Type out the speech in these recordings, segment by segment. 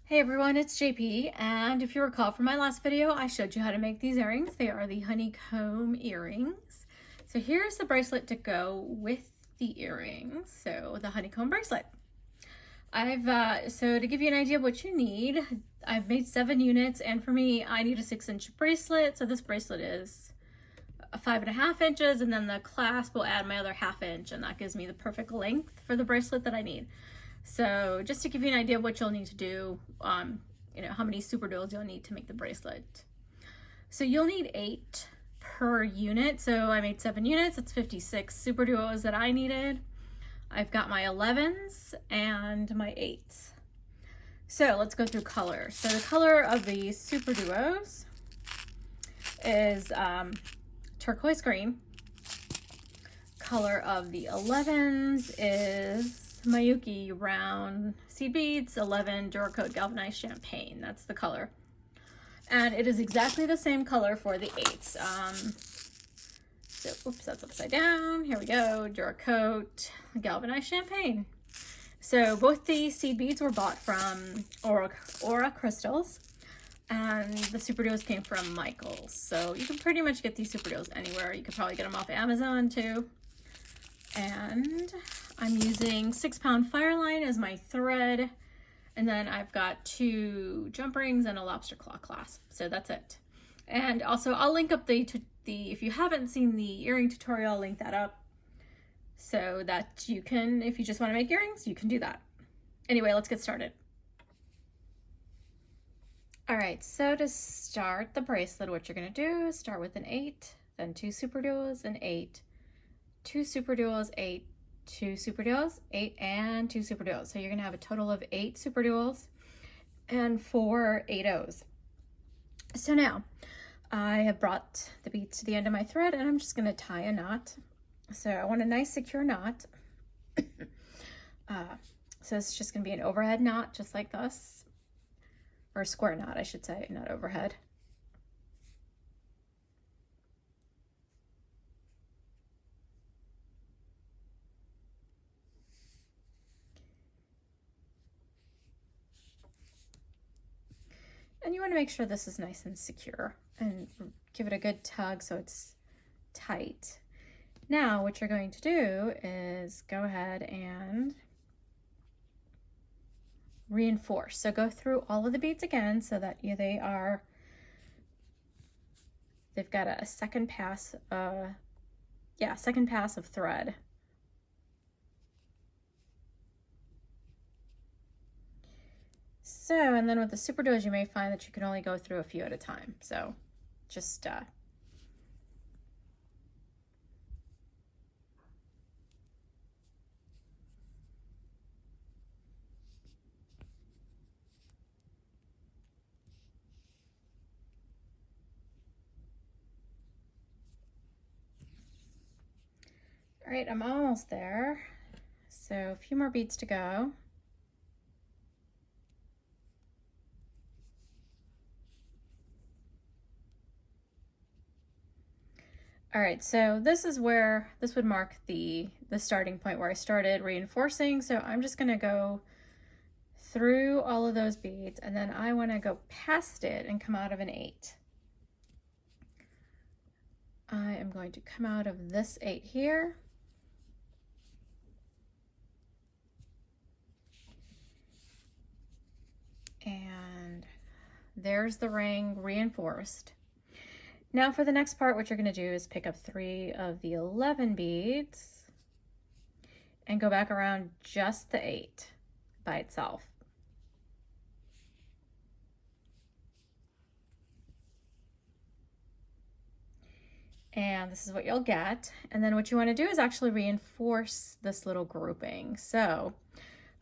Hey everyone, it's JP, and if you recall from my last video, I showed you how to make these earrings. They are the Honeycomb earrings. So here's the bracelet to go with the earrings. So the Honeycomb bracelet. So to give you an idea of what you need, I've made 7 units, and for me, I need a 6-inch bracelet. So this bracelet is 5.5 inches, and then the clasp will add my other 1/2 inch, and that gives me the perfect length for the bracelet that I need. So just to give you an idea of what you'll need to do, how many super duos you'll need to make the bracelet. So you'll need 8 per unit. So I made 7 units, it's 56 super duos that I needed. I've got my 11s and my 8s. So let's go through color. So the color of the super duos is turquoise green. Color of the 11s is Mayuki round seed beads, 11 Duracoat galvanized champagne. That's the color. And it is exactly the same color for the 8s. Oops, that's upside down. Here we go. Duracoat galvanized champagne. So both the seed beads were bought from Aura Crystals, and the super duos came from Michael's. So you can pretty much get these super duos anywhere. You could probably get them off Amazon too. And I'm using 6-pound fireline as my thread, and then I've got 2 jump rings and a lobster claw clasp. So that's it. And also I'll link up the if you haven't seen the earring tutorial, I'll link that up so that you can, if you just want to make earrings, you can do that. Anyway, let's get started. All right, so to start the bracelet, what you're going to do is start with an 8, then 2 super duos, an 8, 2 super duos, 8, 2 super duos, 8, and 2 super duos. So you're going to have a total of 8 super duos and 4 8-0s. So now I have brought the beads to the end of my thread, and I'm just going to tie a knot. So I want a nice secure knot. So it's just going to be an overhead knot, just like this, or a square knot, I should say, not overhead. And you want to make sure this is nice and secure, and give it a good tug so it's tight. Now what you're going to do is go ahead and reinforce. So go through all of the beads again so that they've got a second pass, second pass of thread. So, and then with the super duos, you may find that you can only go through a few at a time. So just all right, I'm almost there. So a few more beads to go. All right, so this is where this would mark the starting point where I started reinforcing. So I'm just going to go through all of those beads, and then I want to go past it and come out of an 8. I am going to come out of this 8 here. And there's the ring reinforced. Now for the next part, what you're going to do is pick up 3 of the 11 beads and go back around just the 8 by itself. And this is what you'll get. And then what you want to do is actually reinforce this little grouping. So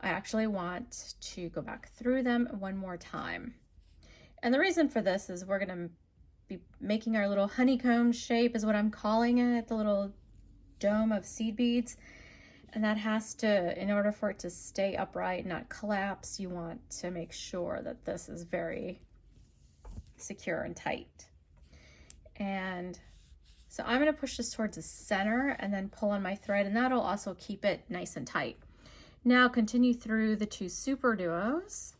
I actually want to go back through them one more time. And the reason for this is we're going to be making our little honeycomb shape, is what I'm calling it, the little dome of seed beads. And that has to, in order for it to stay upright, not collapse, you want to make sure that this is very secure and tight. And so I'm going to push this towards the center and then pull on my thread, and that'll also keep it nice and tight. Now continue through the 2 super duos.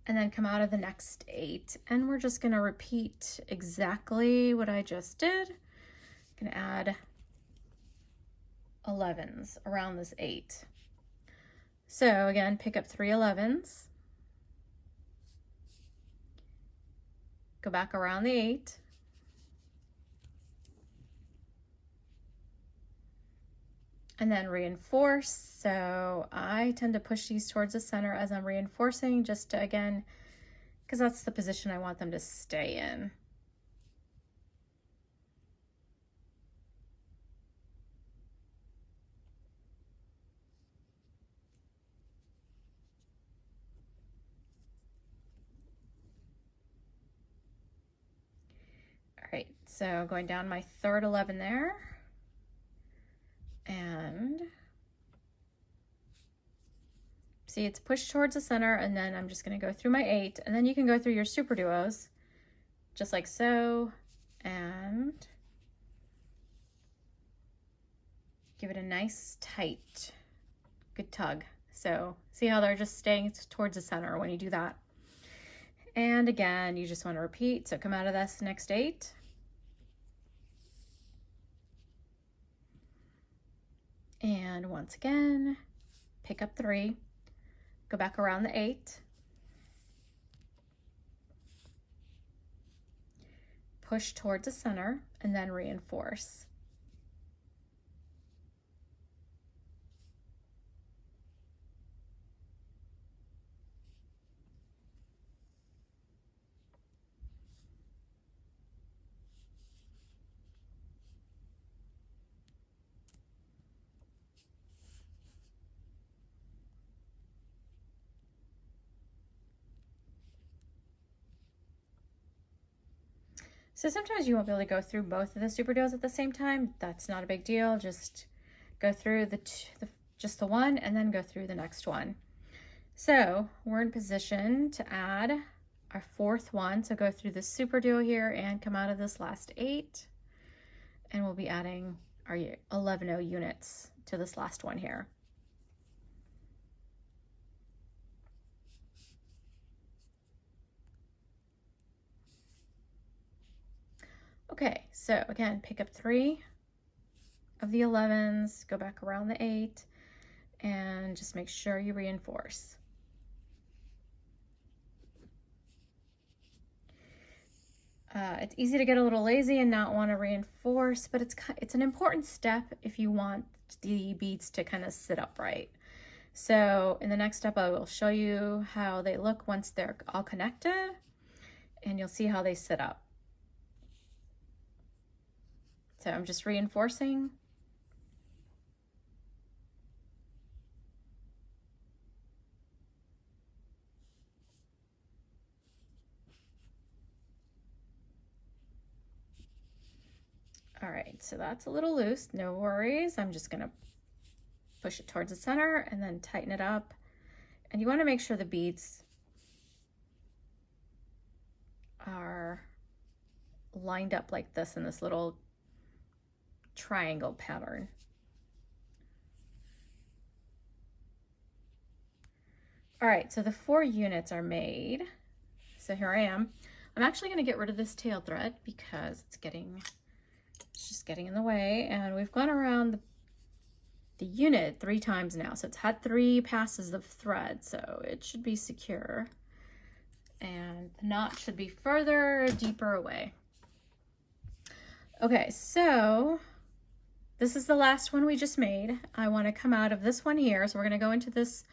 and then come out of the next 8, and we're just going to repeat exactly what I just did. I'm going to add 11s around this 8. So again, pick up 3 11s, go back around the 8, and then reinforce. So I tend to push these towards the center as I'm reinforcing, just to, again, because that's the position I want them to stay in. All right, so going down my 3rd 11 there, and see, it's pushed towards the center, and then I'm just going to go through my 8, and then you can go through your super duos just like so, and give it a nice tight, good tug. So see how they're just staying towards the center when you do that. And again, you just want to repeat. So come out of this next 8. And once again, pick up 3, go back around the 8, push towards the center, and then reinforce. So sometimes you won't be able to go through both of the super duos at the same time. That's not a big deal. Just go through just the one, and then go through the next one. So we're in position to add our 4th one. So go through the super duo here and come out of this last 8, and we'll be adding our 11 units to this last one here. Okay, so again, pick up 3 of the 11s, go back around the 8, and just make sure you reinforce. It's easy to get a little lazy and not want to reinforce, but it's an important step if you want the beads to kind of sit upright. So in the next step, I will show you how they look once they're all connected, and you'll see how they sit up. So I'm just reinforcing. All right, so that's a little loose, no worries. I'm just gonna push it towards the center and then tighten it up. And you wanna make sure the beads are lined up like this in this little triangle pattern. All right, so the 4 units are made. So here I am. I'm actually going to get rid of this tail thread because it's just getting in the way, and we've gone around the unit 3 times now. So it's had 3 passes of thread, so it should be secure. And the knot should be further, deeper away. Okay, so this is the last one we just made. I want to come out of this one here. So we're going to go into this,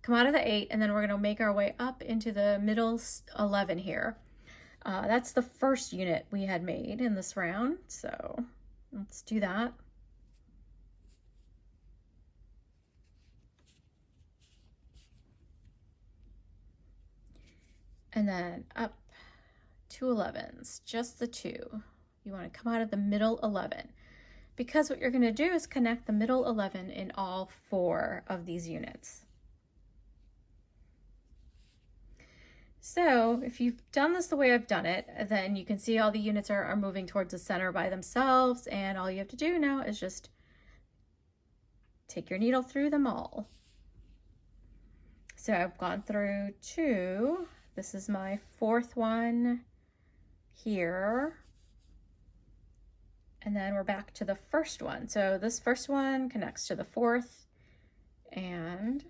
come out of the 8, and then we're going to make our way up into the middle 11 here. That's the first unit we had made in this round. So let's do that. And then up 2 11s, just the 2. You want to come out of the middle 11, because what you're going to do is connect the middle 11 in all 4 of these units. So if you've done this the way I've done it, then you can see all the units are moving towards the center by themselves, and all you have to do now is just take your needle through them all. So I've gone through 2, This is my fourth one here. And then we're back to the first one. So this first one connects to the fourth, and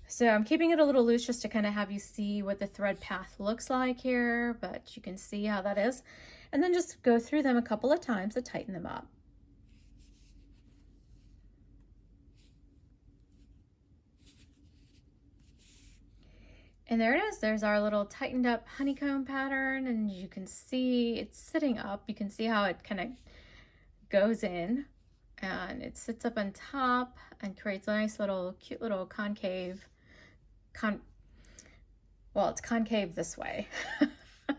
so I'm keeping it a little loose just to kind of have you see what the thread path looks like here, but you can see how that is. And then just go through them a couple of times to tighten them up. And there it is. There's our little tightened up honeycomb pattern, and you can see it's sitting up. You can see how it kind of goes in, and it sits up on top and creates a nice little cute little concave well, it's concave this way.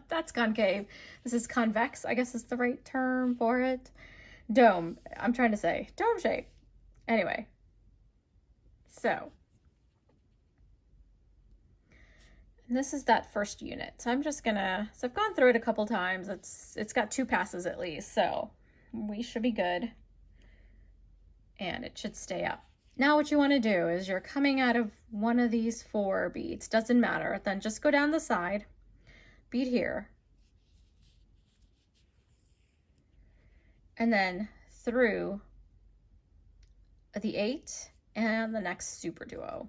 That's concave. This is convex, I guess is the right term for it. Dome, I'm trying to say dome shape. Anyway, so and this is that first unit. So I'm just gonna, so I've gone through it a couple times. It's got 2 passes at least, so we should be good. And it should stay up. Now what you want to do is you're coming out of one of these 4 beads, doesn't matter, then just go down the side, bead here, and then through the 8 and the next super duo.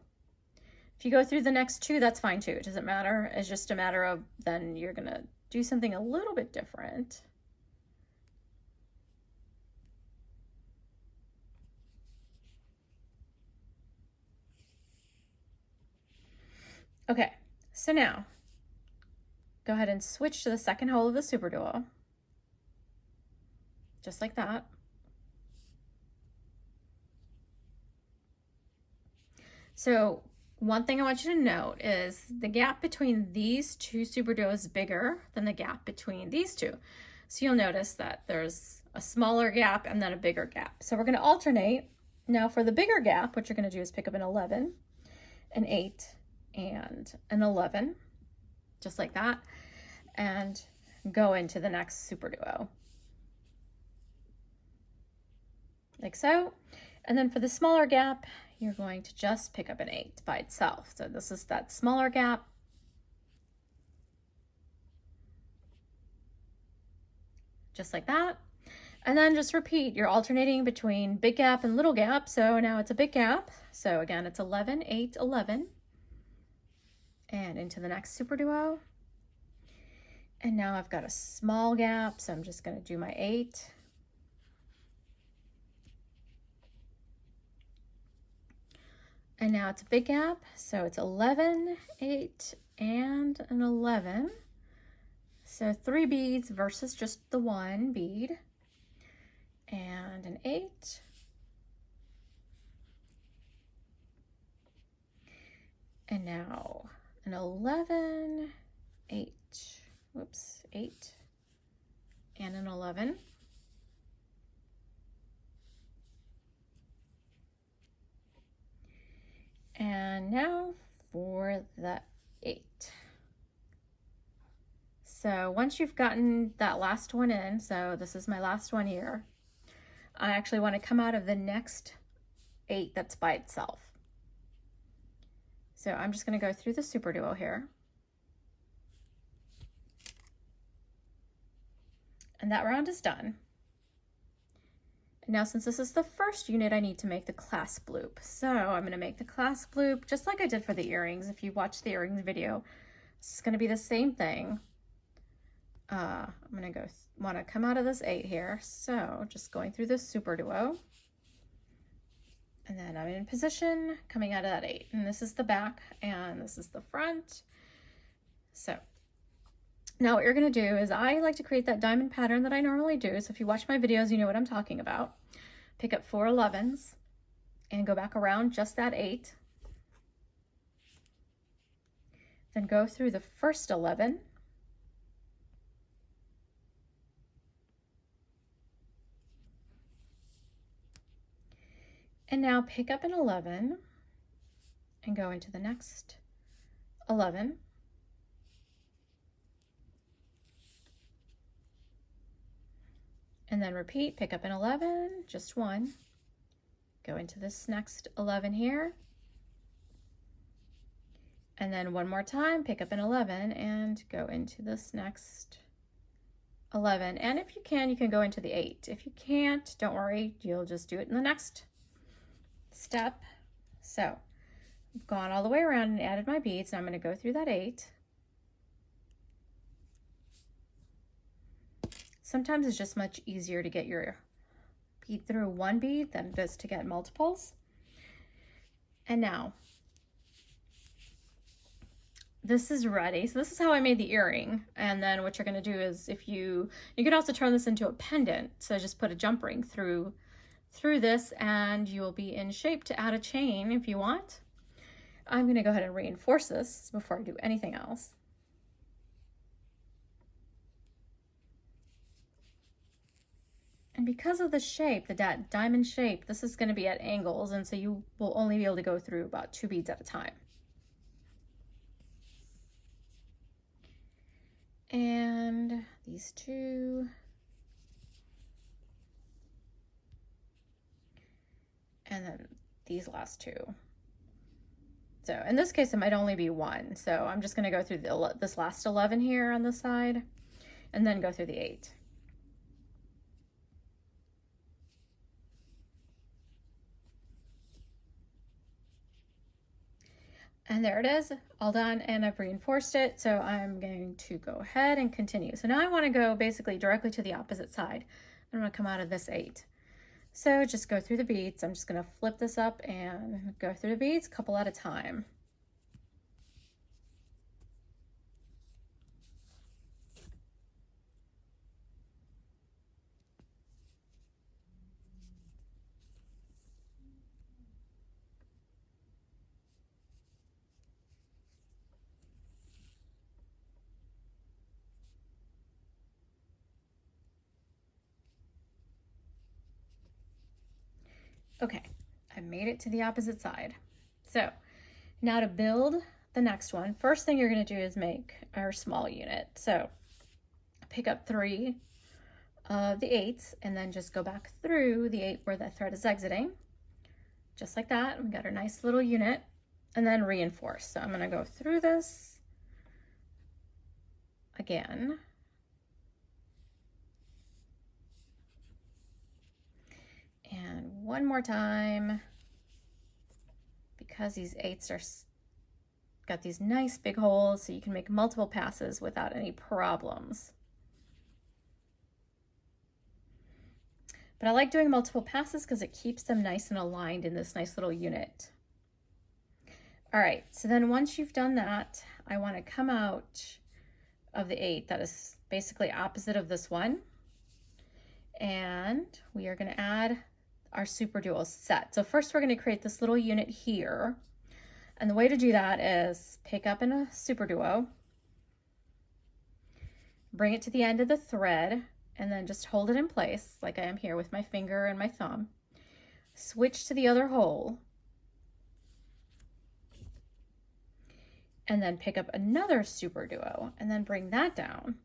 If you go through the next 2, that's fine too. It doesn't matter. It's just a matter of then you're gonna do something a little bit different. Okay, so now go ahead and switch to the second hole of the super duo, just like that. So one thing I want you to note is the gap between these 2 super duos is bigger than the gap between these 2. So you'll notice that there's a smaller gap and then a bigger gap. So we're going to alternate. Now for the bigger gap, what you're going to do is pick up an 11, an 8, and an 11, just like that, and go into the next super duo, like so. And then for the smaller gap, you're going to just pick up an 8 by itself. So this is that smaller gap, just like that. And then just repeat. You're alternating between big gap and little gap. So now it's a big gap. So again, it's 11, 8, 11. And into the next super duo. And now I've got a small gap, so I'm just going to do my 8. And now it's a big gap, so it's 11, 8, and an 11. So 3 beads versus just the 1 bead. And an 8. And now an 11, 8, whoops, 8, and an 11. And now for the 8. So once you've gotten that last one in, so this is my last one here, I actually want to come out of the next 8 that's by itself. So I'm just going to go through the super duo here. And that round is done. And now since this is the first unit, I need to make the clasp loop. So I'm going to make the clasp loop just like I did for the earrings. If you watched the earrings video, it's going to be the same thing. I'm going to want to come out of this 8 here. So just going through this super duo. And then I'm in position coming out of that 8. And this is the back and this is the front. So now what you're going to do is I like to create that diamond pattern that I normally do. So if you watch my videos, you know what I'm talking about. Pick up 4 11s and go back around just that 8. Then go through the first 11. And now pick up an 11 and go into the next 11. And then repeat, pick up an 11, just 1. Go into this next 11 here. And then one more time, pick up an 11 and go into this next 11. And if you can go into the 8. If you can't, don't worry, you'll just do it in the next step. So I've gone all the way around and added my beads, and I'm going to go through that 8. Sometimes it's just much easier to get your bead through one bead than it is to get multiples. And now this is ready. So this is how I made the earring. And then what you're going to do is, if you could also turn this into a pendant. So just put a jump ring through this, and you'll be in shape to add a chain if you want. I'm going to go ahead and reinforce this before I do anything else. And because of the shape, the diamond shape, this is going to be at angles, and so you will only be able to go through about 2 beads at a time. And these 2. And then these last 2. So in this case, it might only be 1. So I'm just going to go through this last 11 here on this side, and then go through the 8. And there it is, all done, and I've reinforced it. So I'm going to go ahead and continue. So now I want to go basically directly to the opposite side. I'm going to come out of this 8. So just go through the beads. I'm just going to flip this up and go through the beads, a couple at a time. Okay, I made it to the opposite side. So now to build the next one, first thing you're going to do is make our small unit. So pick up 3 of the 8s and then just go back through the 8 where the thread is exiting, just like that. We got our nice little unit, and then reinforce. So I'm going to go through this again. And one more time, because these 8s are got these nice big holes, so you can make multiple passes without any problems. But I like doing multiple passes because it keeps them nice and aligned in this nice little unit. All right, so then once you've done that, I want to come out of the 8 that is basically opposite of this one, and we are going to add our superduo set. So first we're going to create this little unit here, and the way to do that is pick up in a superduo, bring it to the end of the thread, and then just hold it in place like I am here with my finger and my thumb. Switch to the other hole, and then pick up another superduo and then bring that down.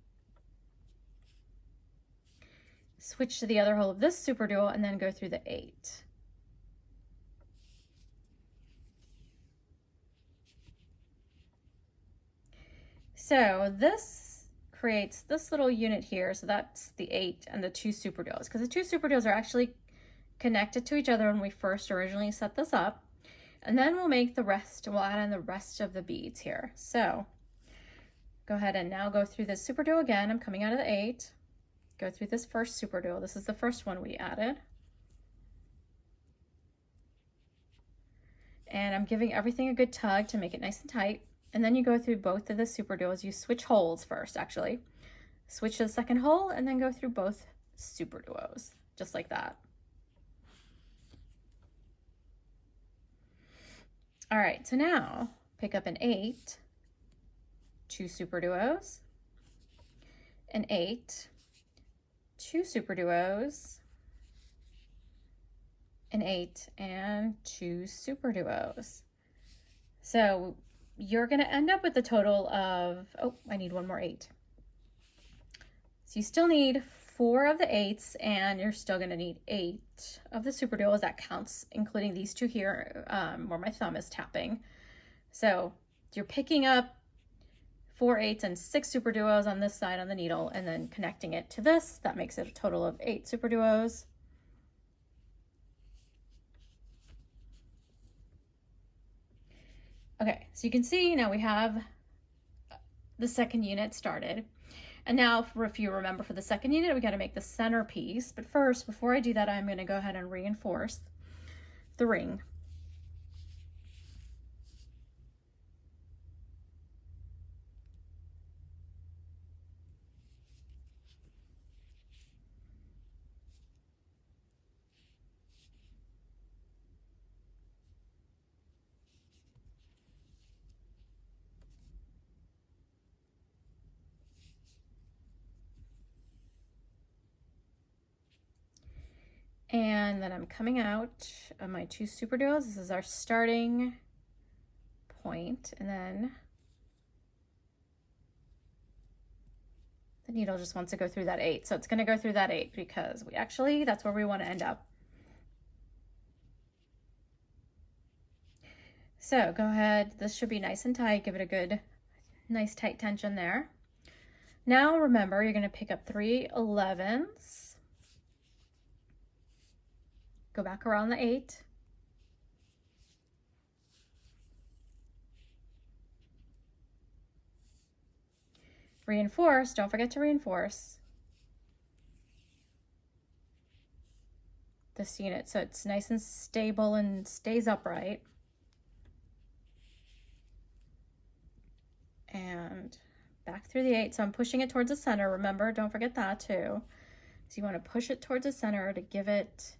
Switch to the other hole of this superduo and then go through the 8. So this creates this little unit here. So that's the 8 and the 2 superduos, because the 2 superduos are actually connected to each other when we first originally set this up. And then we'll make the rest, we'll add in the rest of the beads here. So go ahead and now go through this superduo again. I'm coming out of the 8. Go through this first superduo. This is the first one we added. And I'm giving everything a good tug to make it nice and tight. And then you go through both of the superduos. You switch holes first, actually. Switch to the second hole and then go through both superduos, just like that. All right, so now pick up an 8, 2 superduos, an 8, 2 superduos, an 8, and 2 superduos. So you're going to end up with a total of, oh, I need one more 8. So you still need 4 of the 8s, and you're still going to need 8 of the superduos. That counts, including these 2 here where my thumb is tapping. So you're picking up 4 8s and 6 super duos on this side on the needle and then connecting it to this. That makes it a total of 8 super duos. Okay, so you can see now we have the second unit started. And now if you remember for the second unit, we got to make the center piece. But first, before I do that, I'm going to go ahead and reinforce the ring. And then I'm coming out of my 2 super duos. This is our starting point, and then the needle just wants to go through that 8. So it's going to go through that 8 because that's where we want to end up. So go ahead, this should be nice and tight. Give it a good, nice tight tension there. Now remember, you're going to pick up 3 11s. Go back around the 8. Reinforce, don't forget to reinforce this unit so it's nice and stable and stays upright. And back through the 8. So I'm pushing it towards the center. Remember, don't forget that too. So you want to push it towards the center to give it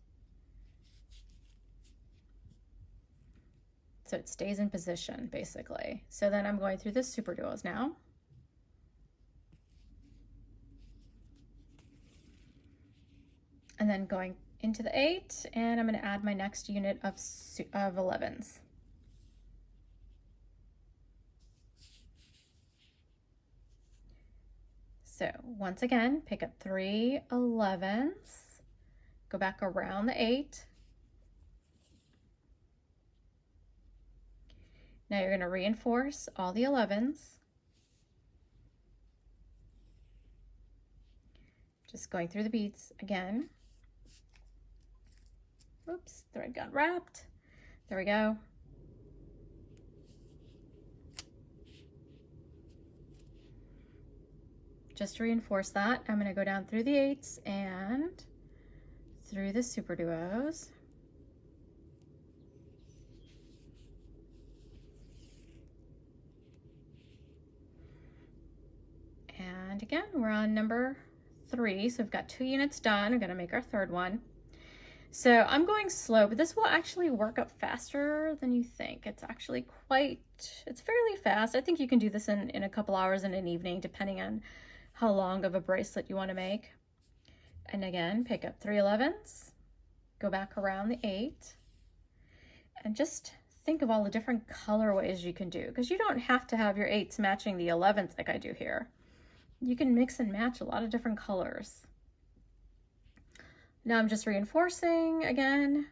so it stays in position, basically. So then I'm going through the super duos now. And then going into the 8, and I'm going to add my next unit of 11s. So once again, pick up 3 11s, go back around the 8. Now you're going to reinforce all the 11s. Just going through the beads again. Oops, thread got wrapped. There we go. Just to reinforce that, I'm going to go down through the 8s and through the super duos. And again, we're on number 3, so we've got 2 units done. We're going to make our third one. So I'm going slow, but this will actually work up faster than you think. It's actually it's fairly fast. I think you can do this in a couple hours in an evening, depending on how long of a bracelet you want to make. And again, pick up 3 11s, go back around the 8, and just think of all the different colorways you can do, because you don't have to have your 8s matching the 11s like I do here. You can mix and match a lot of different colors. Now I'm just reinforcing again.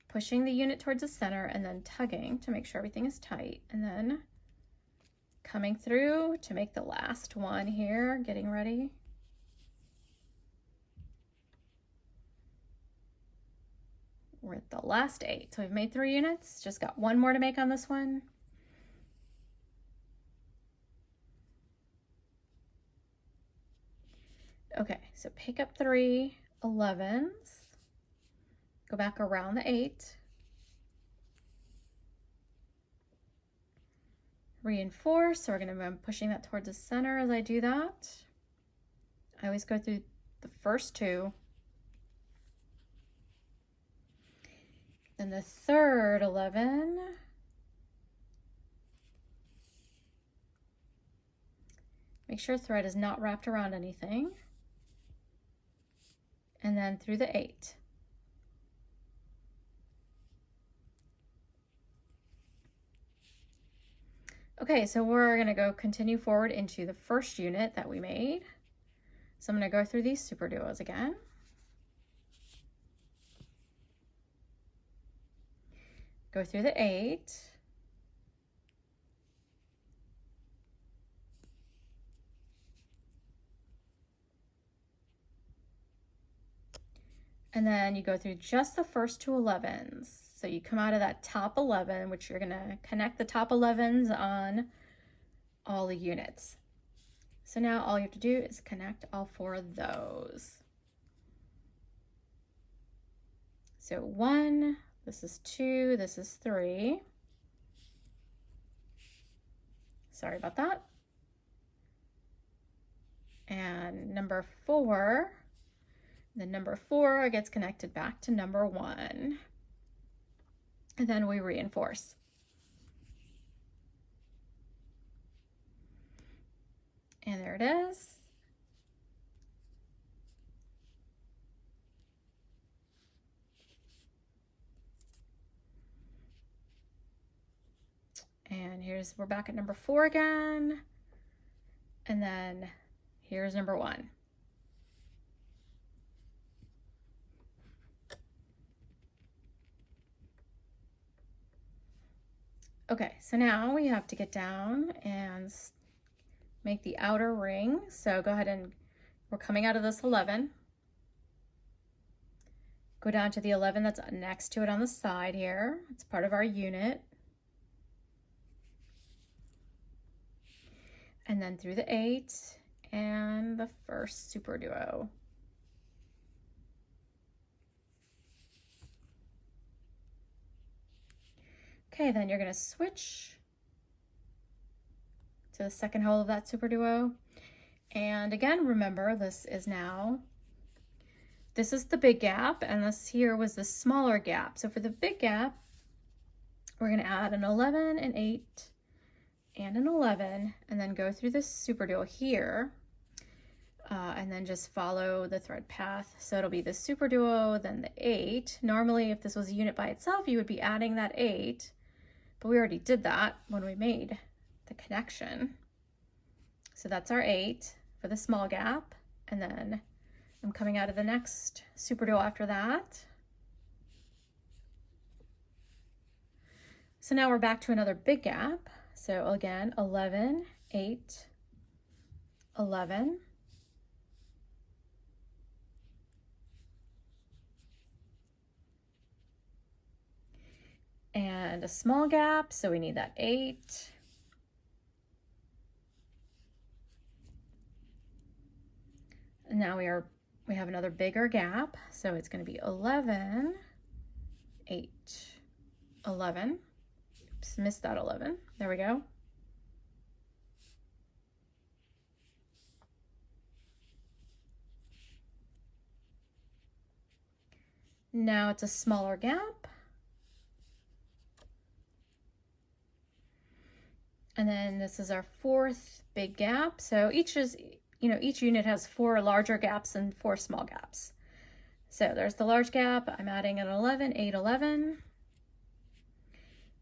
Pushing the unit towards the center and then tugging to make sure everything is tight. And then coming through to make the last one here, getting ready. We're at the last 8. So we've made 3 units, just got 1 more to make on this one. Okay, so pick up 3 11s, go back around the 8, reinforce. So we're going to be pushing that towards the center as I do that. I always go through the first 2. Then the third 11. Make sure thread is not wrapped around anything. And then through the 8. Okay, so we're going to go continue forward into the first unit that we made. So I'm going to go through these super duos again. go through the 8, and then you go through just the first 2 11s. So you come out of that top 11, which you're gonna connect the top 11s on all the units. So now all you have to do is connect all 4 of those. So 1, this is 2, this is 3. Sorry about that. And number 4, then number 4 gets connected back to number 1. And then we reinforce. And there it is. And we're back at number 4 again. And then here's number 1. Okay, so now we have to get down and make the outer ring. So go ahead and we're coming out of this 11. Go down to the 11 that's next to it on the side here. It's part of our unit. And then through the 8 and the first superduo. Okay, then you're going to switch to the second hole of that superduo. And again, remember, this is the big gap, and this here was the smaller gap. So for the big gap, we're going to add an 11, an 8, and an 11, and then go through this superduo here, and then just follow the thread path. So it'll be the superduo, then the 8. Normally, if this was a unit by itself, you would be adding that 8. But we already did that when we made the connection. So that's our 8 for the small gap. And then I'm coming out of the next superduo after that. So now we're back to another big gap. So again, 11, 8, 11. And a small gap, so we need that 8. And now we have another bigger gap, so it's going to be 11, 8, 11. Oops, missed that 11. There we go. Now it's a smaller gap. And then this is our 4th big gap. So each unit has 4 larger gaps and 4 small gaps. So there's the large gap. I'm adding an 11, 8, 11.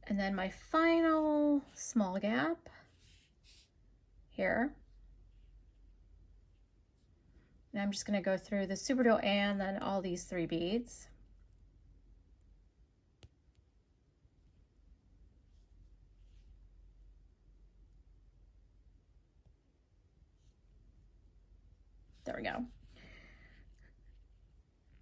And then my final small gap here. And I'm just going to go through the superduo and then all these 3 beads. There we go.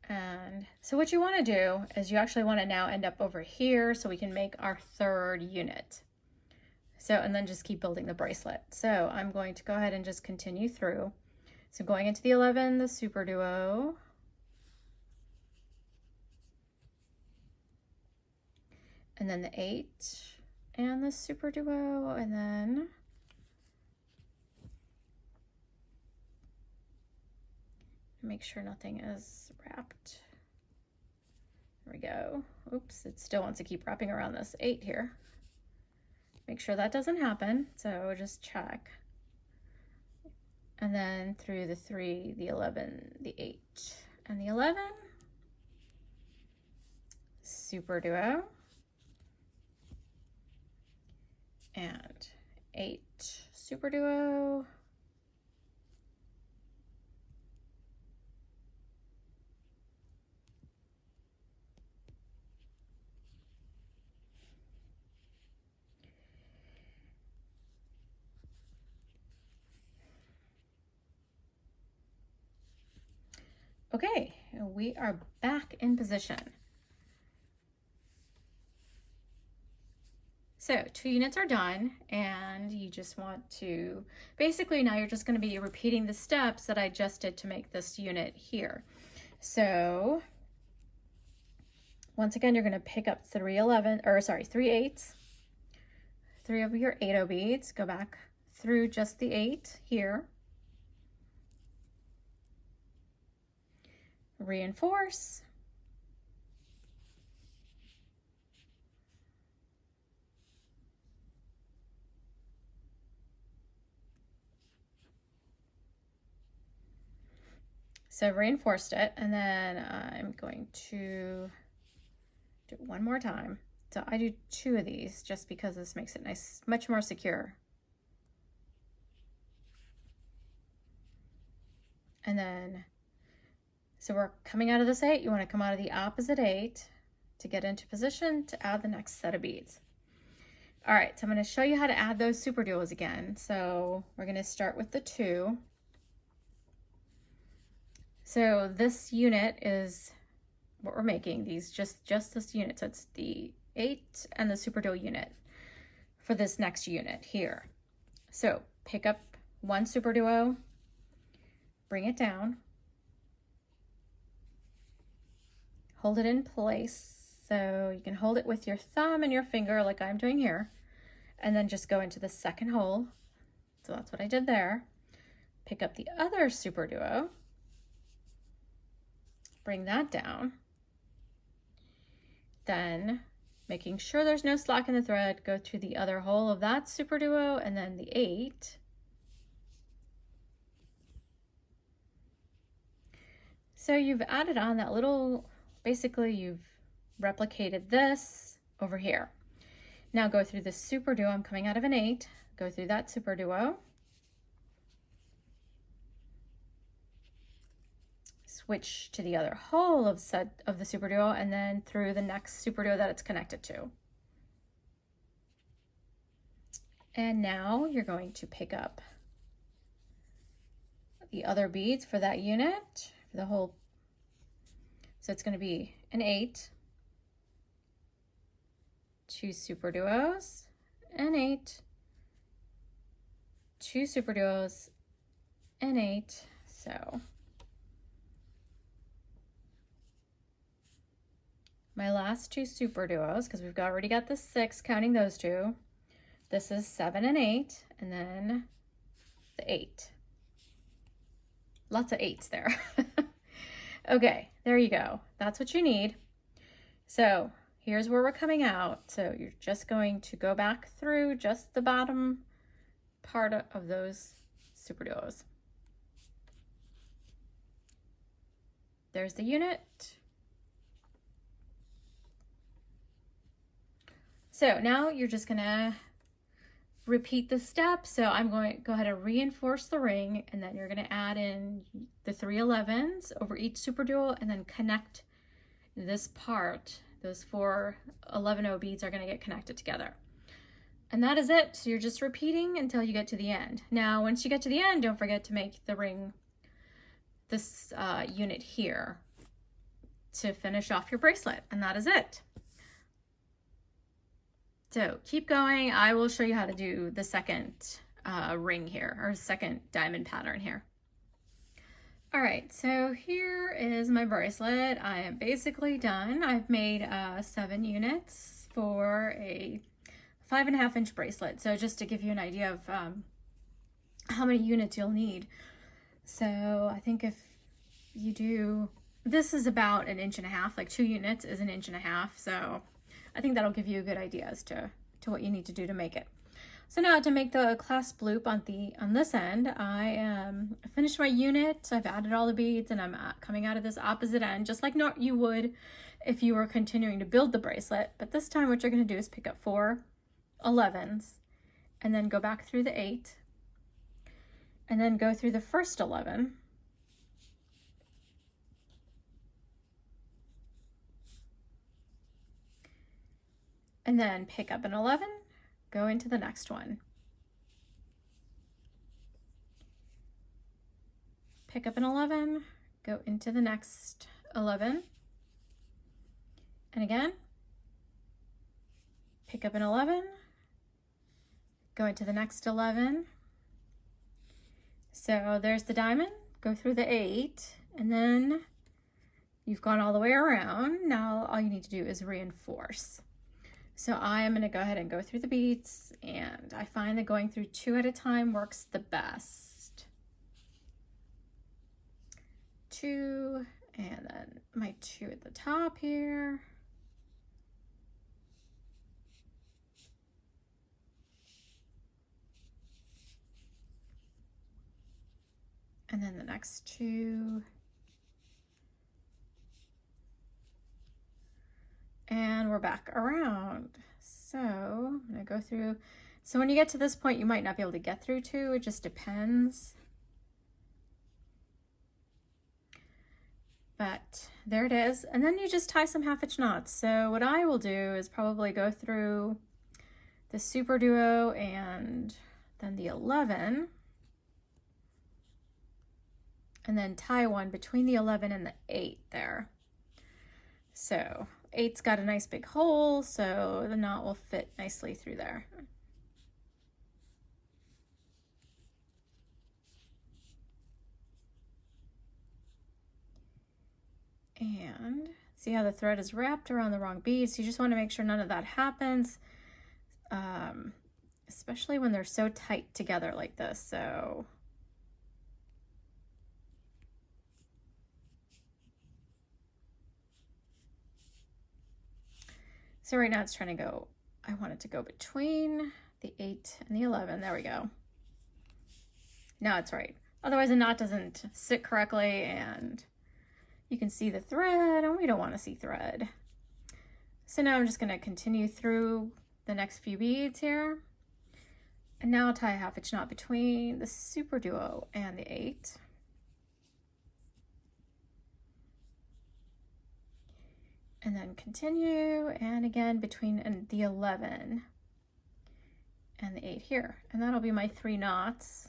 And so what you want to do is you actually want to now end up over here so we can make our 3rd unit. So, and then just keep building the bracelet. So I'm going to go ahead and just continue through. So going into the 11, the superduo. And then the 8 and the superduo, and then make sure nothing is wrapped. There we go. Oops, it still wants to keep wrapping around this 8 here. Make sure that doesn't happen, so just check. And then through the 3, the 11, the 8, and the 11. Superduo. And 8, superduo. Okay, we are back in position. So 2 units are done, and you just want to, basically now you're just going to be repeating the steps that I just did to make this unit here. So once again, you're going to pick up 3 8s, 3 of your 8O beads, go back through just the 8 here, reinforce, so reinforced it, and then I'm going to do it one more time. So I do 2 of these just because this makes it nice, much more secure. And then, so we're coming out of this 8, you want to come out of the opposite 8 to get into position to add the next set of beads. All right, so I'm going to show you how to add those super duos again. So we're going to start with the 2. So this unit is what we're making, these just this unit. So it's the 8 and the super duo unit for this next unit here. So pick up 1 super duo, bring it down, hold it in place. So you can hold it with your thumb and your finger like I'm doing here, and then just go into the second hole. So that's what I did there. Pick up the other super duo, bring that down, then making sure there's no slack in the thread, go to the other hole of that super duo and then the 8. So you've added on that little, basically you've replicated this over here. Now go through the super duo, I'm coming out of an 8, go through that super duo, switch to the other hole of the super duo, and then through the next super duo that it's connected to. And now you're going to pick up the other beads for that unit, for the whole. So it's going to be an 8, 2 super duos, an 8, 2 super duos, an 8. So my last 2 super duos, because we've already got the 6 counting those 2. This is 7 and 8, and then the 8. Lots of 8s there. Okay, there you go. That's what you need. So here's where we're coming out. So you're just going to go back through just the bottom part of those super duos. There's the unit. So now you're just gonna repeat the steps. So I'm going to go ahead and reinforce the ring, and then you're going to add in the 3 11s over each super duo, and then connect this part. Those 4 11O beads are going to get connected together. And that is it. So you're just repeating until you get to the end. Now, once you get to the end, don't forget to make the ring, this unit here, to finish off your bracelet. And that is it. So keep going. I will show you how to do the second ring here, or second diamond pattern here. All right, so here is my bracelet. I am basically done. I've made 7 units for a 5.5 inch bracelet. So just to give you an idea of how many units you'll need. So I think if you do, this is about 1.5 inches, like 2 units is 1.5 inches. So I think that'll give you a good idea as to what you need to do to make it. So now to make the clasp loop on this end, I finished my unit. I've added all the beads, and I'm coming out of this opposite end, just like you would if you were continuing to build the bracelet. But this time what you're going to do is pick up 4 11s, and then go back through the 8, and then go through the first 11, and then pick up an 11, go into the next one. Pick up an 11, go into the next 11, and again, pick up an 11, go into the next 11. So there's the diamond, go through the 8, and then you've gone all the way around. Now all you need to do is reinforce. So I am going to go ahead and go through the beads, and I find that going through 2 at a time works the best. 2, and then my 2 at the top here. And then the next 2. And we're back around. So I'm gonna go through. So when you get to this point, you might not be able to get through 2, it just depends. But there it is. And then you just tie some 1/2-inch knots. So what I will do is probably go through the superduo and then the 11. And then tie one between the 11 and the 8 there. So 8's got a nice big hole, so the knot will fit nicely through there. And see how the thread is wrapped around the wrong bead, so you just want to make sure none of that happens, especially when they're so tight together like this. So right now it's trying to go, I want it to go between the 8 and the 11. There we go. Now it's right. Otherwise the knot doesn't sit correctly and you can see the thread, and we don't want to see thread. So now I'm just going to continue through the next few beads here. And now I'll tie a 1/2-inch knot between the superduo and the 8. And then continue, and again between the 11 and the 8 here. And that'll be my 3 knots.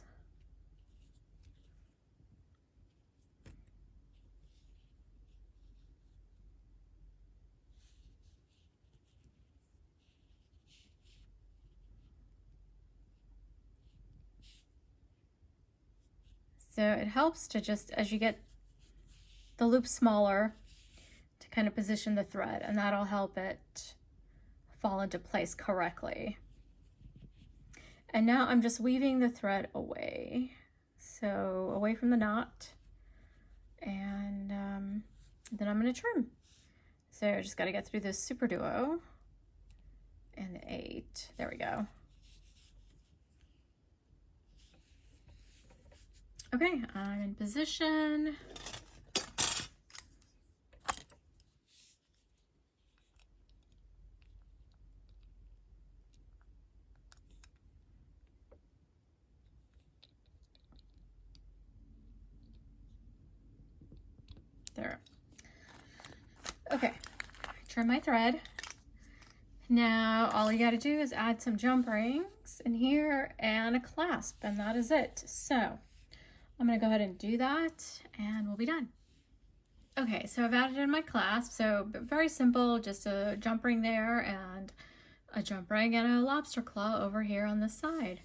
So it helps to just, as you get the loop smaller, to kind of position the thread, and that'll help it fall into place correctly. And now I'm just weaving the thread away. So away from the knot, and then I'm going to trim. So I just got to get through this superduo and the 8. There we go. Okay, I'm in position. There. Okay, trim my thread. Now all you got to do is add some jump rings in here and a clasp, and that is it. So I'm going to go ahead and do that, and we'll be done. Okay, so I've added in my clasp, so very simple, just a jump ring there and a jump ring and a lobster claw over here on this side.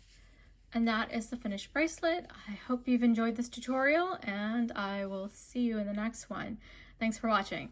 And that is the finished bracelet. I hope you've enjoyed this tutorial, and I will see you in the next one. Thanks for watching.